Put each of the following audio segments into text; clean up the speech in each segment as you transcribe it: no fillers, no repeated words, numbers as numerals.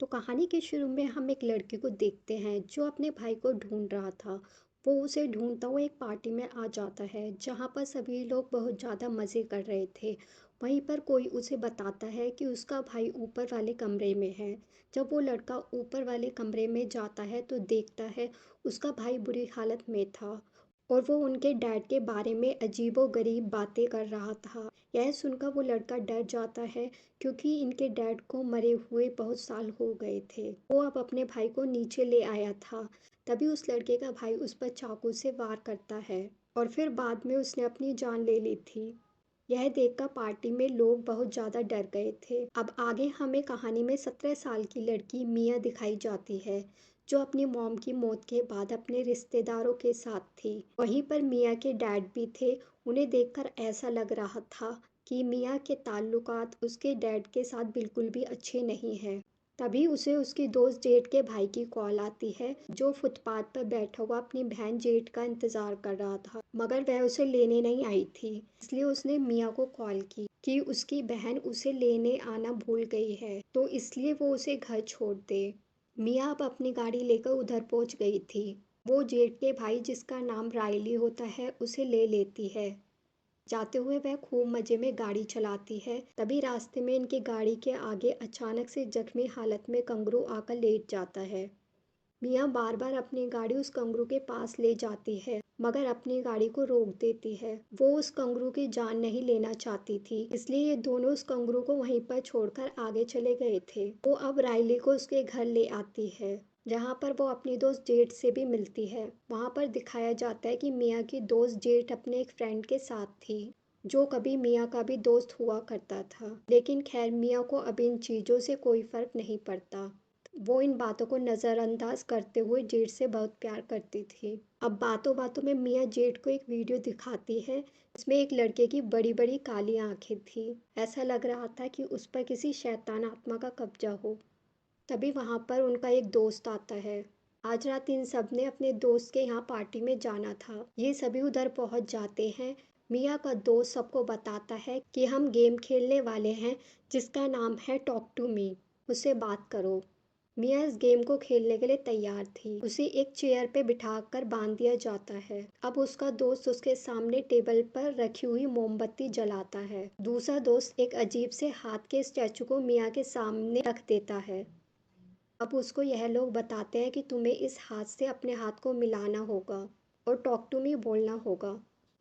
तो कहानी के शुरू में हम एक लड़के को देखते हैं जो अपने भाई को ढूंढ रहा था। वो उसे ढूंढता हुआ एक पार्टी में आ जाता है जहाँ पर सभी लोग बहुत ज़्यादा मज़े कर रहे थे। वहीं पर कोई उसे बताता है कि उसका भाई ऊपर वाले कमरे में है। जब वो लड़का ऊपर वाले कमरे में जाता है तो देखता है उसका भाई बुरी हालत में था और वो उनके डैड के बारे में अजीबोगरीब बातें कर रहा था। यह सुनकर वो लड़का डर जाता है क्योंकि इनके डैड को मरे हुए बहुत साल हो गए थे। वो अब अपने भाई को नीचे ले आया था। तभी उस लड़के का भाई उस पर चाकू से वार करता है और फिर बाद में उसने अपनी जान ले ली थी। यह देखकर पार्टी में लोग बहुत ज्यादा डर गए थे। अब आगे हमें कहानी में 17 साल की लड़की मिया दिखाई जाती है जो अपनी मॉम की मौत के बाद अपने रिश्तेदारों के साथ थी। वहीं पर मिया के डैड भी थे। उन्हें देखकर ऐसा लग रहा था कि मिया के ताल्लुकात उसके डैड के साथ बिल्कुल भी अच्छे नहीं हैं। तभी उसे उसकी दोस्त जेठ के भाई की कॉल आती है जो फुटपाथ पर बैठा हुआ अपनी बहन जेठ का इंतजार कर रहा था, मगर वह उसे लेने नहीं आई थी। इसलिए उसने मिया को कॉल की कि उसकी बहन उसे लेने आना भूल गई है, तो इसलिए वो उसे घर छोड़ दे। मिया अब अपनी गाड़ी लेकर उधर पहुंच गई थी। वो जेठ के भाई जिसका नाम रायली होता है उसे ले लेती है। जाते हुए वह खूब मजे में गाड़ी चलाती है। तभी रास्ते में इनकी गाड़ी के आगे अचानक से जख्मी हालत में कंगारू आकर लेट जाता है। मियाँ बार बार अपनी गाड़ी उस कंगारू के पास ले जाती है मगर अपनी गाड़ी को रोक देती है। वो उस कंगारू की जान नहीं लेना चाहती थी, इसलिए ये दोनों उस कंगारू को वहीं पर छोड़कर आगे चले गए थे। वो अब राइली को उसके घर ले आती है जहाँ पर वो अपनी दोस्त जेठ से भी मिलती है। वहाँ पर दिखाया जाता है कि मियाँ की दोस्त जेठ अपने एक फ्रेंड के साथ थी जो कभी मियाँ का भी दोस्त हुआ करता था। लेकिन खैर मियाँ को अब इन चीज़ों से कोई फर्क नहीं पड़ता। वो इन बातों को नज़रअंदाज करते हुए जेठ से बहुत प्यार करती थी। अब बातों बातों में मियाँ जेठ को एक वीडियो दिखाती है जिसमें एक लड़के की बड़ी बड़ी काली आंखें थी। ऐसा लग रहा था कि उस पर किसी शैतान आत्मा का कब्जा हो। तभी वहाँ पर उनका एक दोस्त आता है। आज रात इन सब ने अपने दोस्त के यहाँ पार्टी में जाना था। ये सभी उधर पहुँच जाते हैं। मिया का दोस्त सबको बताता है कि हम गेम खेलने वाले हैं जिसका नाम है टॉक टू मी, मुझसे बात करो। मिया इस गेम को खेलने के लिए तैयार थी। उसे एक चेयर पे बिठाकर बांध दिया जाता है। अब उसका दोस्त उसके सामने टेबल पर रखी हुई मोमबत्ती जलाता है। दूसरा दोस्त एक अजीब से हाथ के स्टैचू को मिया के सामने रख देता है। अब उसको यह लोग बताते हैं कि तुम्हें इस हाथ से अपने हाथ को मिलाना होगा और टॉक टू मी बोलना होगा।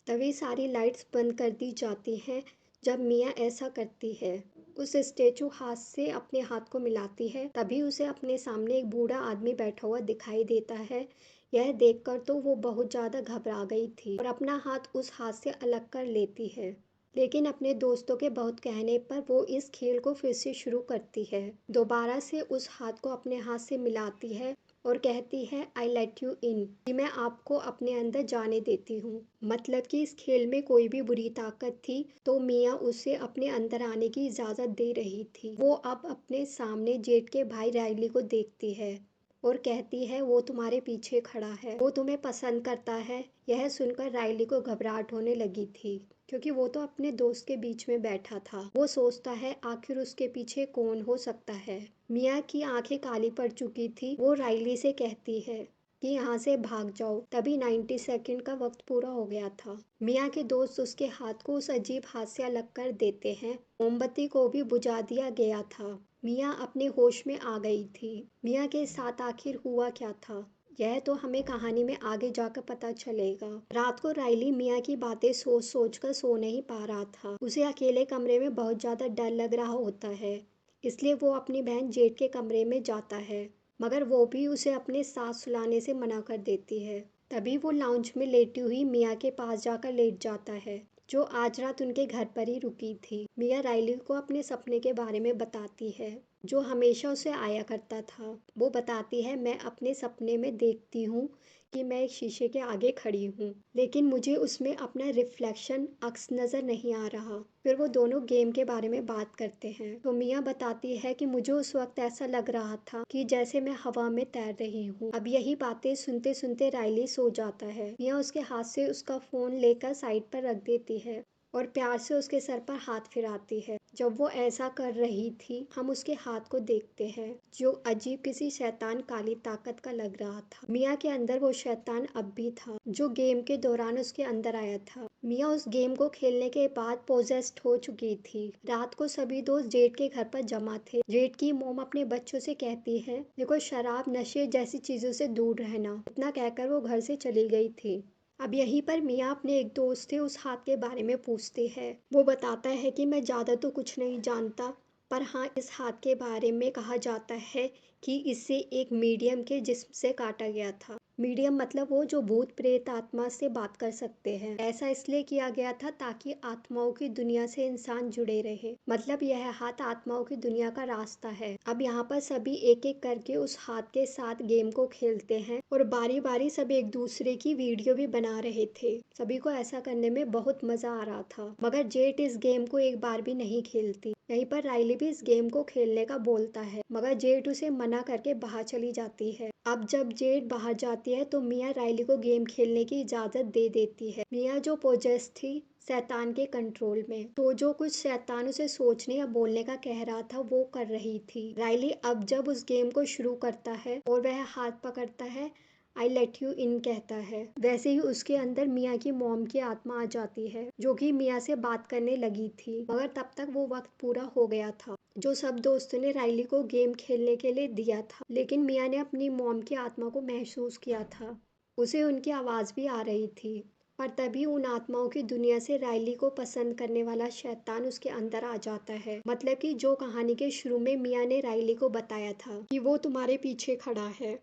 तभी सारी लाइट्स बंद कर दी जाती हैं। जब मिया ऐसा करती है, उस स्टेचू हाथ से अपने हाथ को मिलाती है, तभी उसे अपने सामने एक बूढ़ा आदमी बैठा हुआ दिखाई देता है। यह देखकर तो वो बहुत ज़्यादा घबरा गई थी और अपना हाथ उस हाथ से अलग कर लेती है। लेकिन अपने दोस्तों के बहुत कहने पर वो इस खेल को फिर से शुरू करती है। दोबारा से उस हाथ को अपने हाथ से मिलाती है और कहती है आई लेट यू इन, कि मैं आपको अपने अंदर जाने देती हूँ। मतलब कि इस खेल में कोई भी बुरी ताकत थी तो मिया उसे अपने अंदर आने की इजाज़त दे रही थी। वो अब अपने सामने जेठ के भाई राइली को देखती है और कहती है वो तुम्हारे पीछे खड़ा है, वो तुम्हें पसंद करता है। यह सुनकर राइली को घबराहट होने लगी थी क्योंकि वो तो अपने दोस्त के बीच में बैठा था। वो सोचता है आखिर उसके पीछे कौन हो सकता है। मिया की आंखें काली पड़ चुकी थी। वो राइली से कहती है कि यहाँ से भाग जाओ। तभी 90 सेकंड का वक्त पूरा हो गया था। मिया के दोस्त उसके हाथ को उस अजीब हाथ से अलग कर देते हैं। मोमबत्ती को भी बुझा दिया गया था। मिया अपने होश में आ गई थी। मिया के साथ आखिर हुआ क्या था, यह तो हमें कहानी में आगे जाकर पता चलेगा। रात को राइली मिया की बातें सोच सोच कर सो नहीं पा रहा था। उसे अकेले कमरे में बहुत ज्यादा डर लग रहा होता है, इसलिए वो अपनी बहन जेठ के कमरे में जाता है, मगर वो भी उसे अपने साथ सुलाने से मना कर देती है। तभी वो लाउंज में लेटी हुई मिया के पास जाकर लेट जाता है जो आज रात उनके घर पर ही रुकी थी। मिया राइली को अपने सपने के बारे में बताती है जो हमेशा उसे आया करता था। वो बताती है मैं अपने सपने में देखती हूँ कि मैं एक शीशे के आगे खड़ी हूँ, लेकिन मुझे उसमें अपना रिफ्लेक्शन अक्स नज़र नहीं आ रहा। फिर वो दोनों गेम के बारे में बात करते हैं तो मिया बताती है कि मुझे उस वक्त ऐसा लग रहा था कि जैसे मैं हवा में तैर रही हूँ। अब यही बातें सुनते सुनते राइली सो जाता है। मिया उसके हाथ से उसका फोन लेकर साइड पर रख देती है और प्यार से उसके सर पर हाथ फिराती है। जब वो ऐसा कर रही थी, हम उसके हाथ को देखते हैं जो अजीब किसी शैतान काली ताकत का लग रहा था। मिया के अंदर वो शैतान अब भी था जो गेम के दौरान उसके अंदर आया था। मिया उस गेम को खेलने के बाद पोजेस्ड हो चुकी थी। रात को सभी दोस्त जेड के घर पर जमा थे। जेड की मोम अपने बच्चों से कहती है, देखो शराब नशे जैसी चीजों से दूर रहना। इतना कहकर वो घर से चली गई थी। अब यहीं पर मिया अपने एक दोस्त थे उस हाथ के बारे में पूछते हैं। वो बताता है कि मैं ज़्यादा तो कुछ नहीं जानता, पर हाँ इस हाथ के बारे में कहा जाता है कि इसे एक मीडियम के जिस्म से काटा गया था। मीडियम मतलब वो जो भूत प्रेत आत्मा से बात कर सकते हैं। ऐसा इसलिए किया गया था ताकि आत्माओं की दुनिया से इंसान जुड़े रहे। मतलब यह हाथ आत्माओं की दुनिया का रास्ता है। अब यहाँ पर सभी एक एक करके उस हाथ के साथ गेम को खेलते हैं और बारी बारी सब एक दूसरे की वीडियो भी बना रहे थे। सभी को ऐसा करने में बहुत मजा आ रहा था, मगर जेट इस गेम को एक बार भी नहीं खेलती। यहीं पर राइली भी इस गेम को खेलने का बोलता है, मगर जेट उसे मना करके बाहर चली जाती है। अब जब जेट बाहर जाती है तो मिया राइली को गेम खेलने की इजाजत दे देती है। मिया जो पोजेस थी शैतान के कंट्रोल में, तो जो कुछ शैतान उसे सोचने या बोलने का कह रहा था वो कर रही थी। राइली अब जब उस गेम को शुरू करता है और वह हाथ पकड़ता है, आई लेट यू इन कहता है, वैसे ही उसके अंदर मिया की मॉम की आत्मा आ जाती है जो कि मिया से बात करने लगी थी। मगर तब तक वो वक्त पूरा हो गया था जो सब दोस्तों ने राइली को गेम खेलने के लिए दिया था। लेकिन मिया ने अपनी मॉम की आत्मा को महसूस किया था। उसे उनकी आवाज़ भी आ रही थी। पर तभी उन आत्माओं की दुनिया से राइली को पसंद करने वाला शैतान उसके अंदर आ जाता है। मतलब कि जो कहानी के शुरू में मिया ने राइली को बताया था कि वो तुम्हारे पीछे खड़ा है,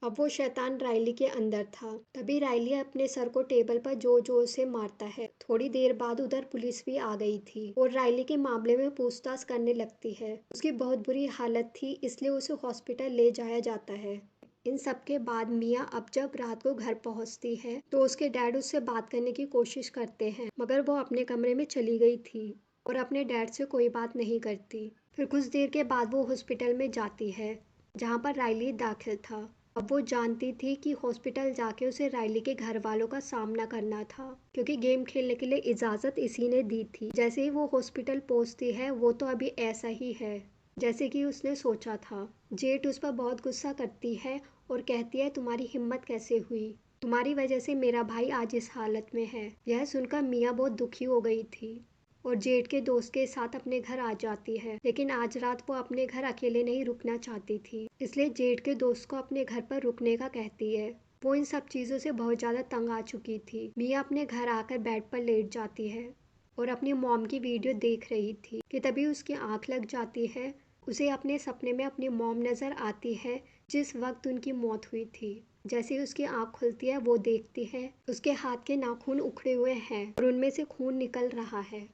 अब वो शैतान राइली के अंदर था। तभी राइली अपने सर को टेबल पर जोर जोर से मारता है। थोड़ी देर बाद उधर पुलिस भी आ गई थी और राइली के मामले में पूछताछ करने लगती है। उसकी बहुत बुरी हालत थी, इसलिए उसे हॉस्पिटल ले जाया जाता है। इन सब के बाद मिया अब जब रात को घर पहुंचती है तो उसके डैड उससे बात करने की कोशिश करते हैं, मगर वो अपने कमरे में चली गई थी और अपने डैड से कोई बात नहीं करती। फिर कुछ देर के बाद वो हॉस्पिटल में जाती है जहाँ पर राइली दाखिल था। अब वो जानती थी कि हॉस्पिटल जाके उसे राइली के घर वालों का सामना करना था, क्योंकि गेम खेलने के लिए इजाज़त इसी ने दी थी। जैसे ही वो हॉस्पिटल पहुंचती है वो तो अभी ऐसा ही है जैसे कि उसने सोचा था। जेट उस पर बहुत गुस्सा करती है और कहती है, तुम्हारी हिम्मत कैसे हुई, तुम्हारी वजह से मेरा भाई आज इस हालत में है। यह सुनकर मिया बहुत दुखी हो गई थी और जेट के दोस्त के साथ अपने घर आ जाती है। लेकिन आज रात वो अपने घर अकेले नहीं रुकना चाहती थी, इसलिए जेट के दोस्त को अपने घर पर रुकने का कहती है। वो इन सब चीज़ों से बहुत ज़्यादा तंग आ चुकी थी। मिया अपने घर आकर बेड पर लेट जाती है और अपनी मॉम की वीडियो देख रही थी कि तभी उसकी आंख लग जाती है। उसे अपने सपने में अपनी मॉम नज़र आती है जिस वक्त उनकी मौत हुई थी। जैसे ही उसकी आंख खुलती है वो देखती है उसके हाथ के नाखून उखड़े हुए हैं और उनमें से खून निकल रहा है।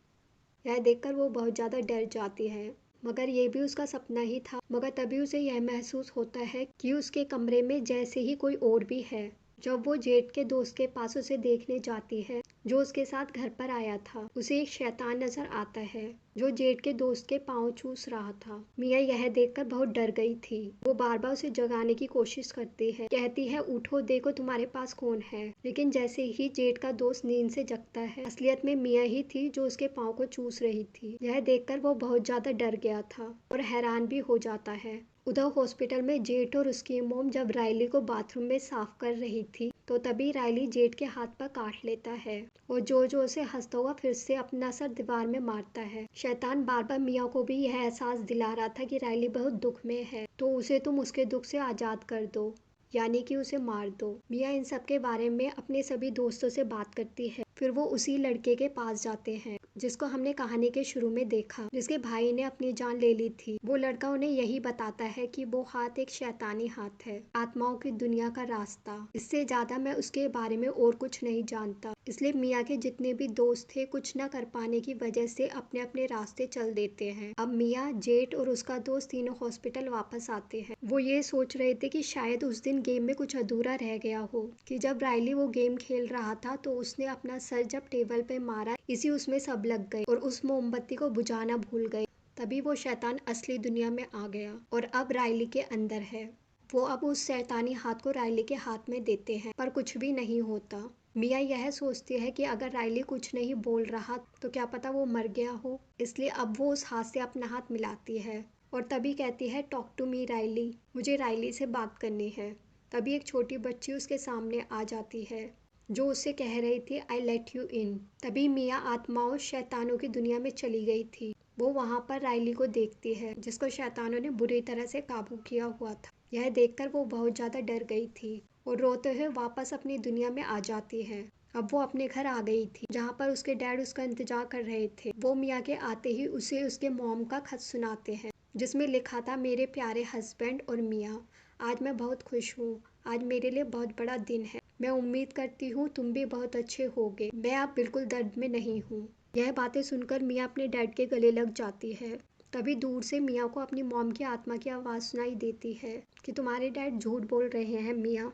यह देखकर वो बहुत ज़्यादा डर जाती है, मगर ये भी उसका सपना ही था। मगर तभी उसे यह महसूस होता है कि उसके कमरे में जैसे ही कोई और भी है। जब वो जेट के दोस्त के पास उसे देखने जाती है जो उसके साथ घर पर आया था, उसे एक शैतान नजर आता है जो जेट के दोस्त के पाँव चूस रहा था। मिया यह देखकर बहुत डर गई थी। वो बार बार उसे जगाने की कोशिश करती है, कहती है उठो, देखो तुम्हारे पास कौन है। लेकिन जैसे ही जेट का दोस्त नींद से जगता है, असलियत में मिया ही थी जो उसके पाँव को चूस रही थी। यह देखकर वो बहुत ज्यादा डर गया था और हैरान भी हो जाता है। उधर हॉस्पिटल में जेट और उसकी मोम जब राइली को बाथरूम में साफ कर रही थी तो तभी राइली जेट के हाथ पर काट लेता है और जोर जोर से हंसता हुआ फिर से अपना सर दीवार में मारता है। शैतान बार बार मिया को भी यह एहसास दिला रहा था कि राइली बहुत दुख में है, तो उसे तुम उसके दुख से आज़ाद कर दो, यानी कि उसे मार दो। मिया इन सब के बारे में अपने सभी दोस्तों से बात करती है। फिर वो उसी लड़के के पास जाते हैं जिसको हमने कहानी के शुरू में देखा, जिसके भाई ने अपनी जान ले ली थी। वो लड़का उन्हें यही बताता है कि वो हाथ एक शैतानी हाथ है, आत्माओं की दुनिया का रास्ता। इससे ज्यादा मैं उसके बारे में और कुछ नहीं जानता। इसलिए मिया के जितने भी दोस्त थे कुछ न कर पाने की वजह से अपने अपने रास्ते चल देते हैं। अब मिया, जेट और उसका दोस्त तीनों हॉस्पिटल वापस आते हैं। वो ये सोच रहे थे कि शायद उस दिन गेम में कुछ अधूरा रह गया हो, कि जब राइली वो गेम खेल रहा था तो उसने अपना सर जब टेबल पे मारा, इसी उसमें सब लग गए और उस मोमबत्ती को बुझाना भूल गए। तभी वो शैतान असली दुनिया में आ गया और अब राइली के अंदर है। वो अब उस शैतानी हाथ को राइली के हाथ में देते हैं पर कुछ भी नहीं होता। मिया यह सोचती है कि अगर राइली कुछ नहीं बोल रहा तो क्या पता वो मर गया हो, इसलिए अब वो उस हाथ से अपना हाथ मिलाती है और तभी कहती है, टॉक टू मी राइली, मुझे राइली से बात करनी है। तभी एक छोटी बच्ची उसके सामने आ जाती है जो उससे कह रही थी, आई लेट यू इन। तभी मिया आत्माओं शैतानों की दुनिया में चली गई थी। वो वहां पर राइली को देखती है जिसको शैतानों ने बुरी तरह से काबू किया हुआ था। यह देखकर वो बहुत ज्यादा डर गई थी और रोते हुए वापस अपनी दुनिया में आ जाती है। अब वो अपने घर आ गई थी जहाँ पर उसके डैड उसका इंतजार कर रहे थे। वो मिया के आते ही उसे उसके मॉम का खत सुनाते हैं जिसमें लिखा था, मेरे प्यारे हस्बैंड और मिया, आज मैं बहुत खुश हूँ। आज मेरे लिए बहुत बड़ा दिन है। मैं उम्मीद करती हूँ तुम भी बहुत अच्छे होगे। मैं अब बिल्कुल दर्द में नहीं हूँ। यह बातें सुनकर मिया अपने डैड के गले लग जाती है। तभी दूर से मिया को अपनी मॉम की आत्मा की आवाज़ सुनाई देती है कि तुम्हारे डैड झूठ बोल रहे हैं मिया।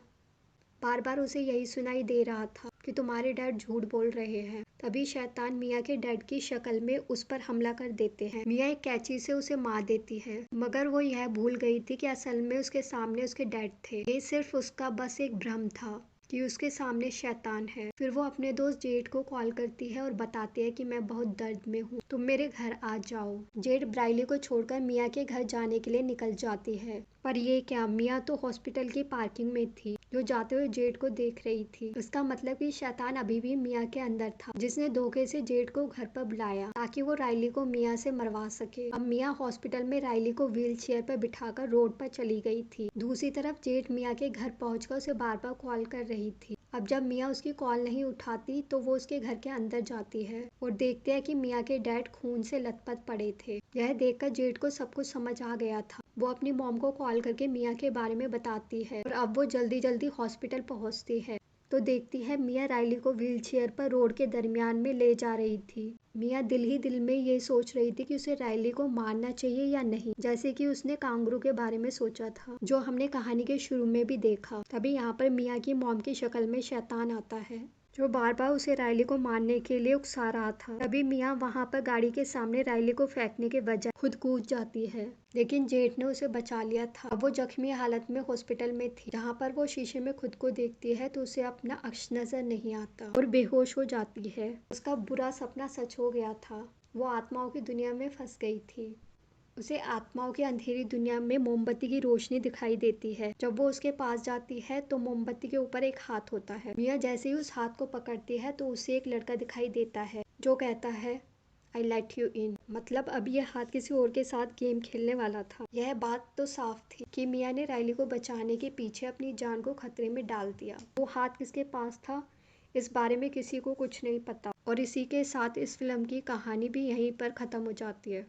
बार बार उसे यही सुनाई दे रहा था कि तुम्हारे डैड झूठ बोल रहे हैं। तभी शैतान मिया के डैड की शक्ल में उस पर हमला कर देते हैं। मिया एक कैंची से उसे मार देती है, मगर वो यह भूल गई थी कि असल में उसके सामने उसके डैड थे। ये सिर्फ उसका बस एक भ्रम था कि उसके सामने शैतान है। फिर वो अपने दोस्त जेड को कॉल करती है और बताती है कि मैं बहुत दर्द में हूँ, तुम मेरे घर आ जाओ। जेड ब्राइली को छोड़कर मिया के घर जाने के लिए निकल जाती है, पर ये क्या, मिया तो हॉस्पिटल की पार्किंग में थी जो जाते हुए जेड को देख रही थी। इसका मतलब कि शैतान अभी भी मिया के अंदर था जिसने धोखे से जेड को घर पर बुलाया ताकि वो राइली को मिया से मरवा सके। अब मिया हॉस्पिटल में राइली को व्हील चेयर पर बिठाकर रोड पर चली गई थी। दूसरी तरफ जेड मिया के घर पहुंचकर उसे बार बार कॉल कर रही थी। अब जब मिया उसकी कॉल नहीं उठाती तो वो उसके घर के अंदर जाती है और देखते हैं कि मिया के डैड खून से लथपथ पड़े थे। यह देखकर जेड को सब कुछ समझ आ गया था। वो अपनी मॉम को कॉल करके मिया के बारे में बताती है और अब वो जल्दी जल्दी हॉस्पिटल पहुंचती है तो देखती है मिया राइली को व्हीलचेयर पर रोड के दरमियान में ले जा रही थी। मिया दिल ही दिल में ये सोच रही थी कि उसे राइली को मारना चाहिए या नहीं, जैसे कि उसने कांगरू के बारे में सोचा था जो हमने कहानी के शुरू में भी देखा। तभी यहाँ पर मिया की मॉम की शक्ल में शैतान आता है जो बार बार उसे राइली को मारने के लिए उकसा रहा था। तभी मिया वहाँ पर गाड़ी के सामने राइली को फेंकने के बजाय खुद कूद जाती है, लेकिन जेठ ने उसे बचा लिया था। अब वो जख्मी हालत में हॉस्पिटल में थी जहाँ पर वो शीशे में खुद को देखती है तो उसे अपना अक्स नजर नहीं आता और बेहोश हो जाती है। उसका बुरा सपना सच हो गया था। वो आत्माओं की दुनिया में फंस गई थी। उसे आत्माओं की अंधेरी दुनिया में मोमबत्ती की रोशनी दिखाई देती है। जब वो उसके पास जाती है तो मोमबत्ती के ऊपर एक हाथ होता है। मिया जैसे ही उस हाथ को पकड़ती है तो उसे एक लड़का दिखाई देता है जो कहता है, आई लेट यू इन। मतलब अब यह हाथ किसी और के साथ गेम खेलने वाला था। यह बात तो साफ थी कि मिया ने राइली को बचाने के पीछे अपनी जान को खतरे में डाल दिया। वो हाथ किसके पास था इस बारे में किसी को कुछ नहीं पता। और इसी के साथ इस फिल्म की कहानी भी यहीं पर खत्म हो जाती है।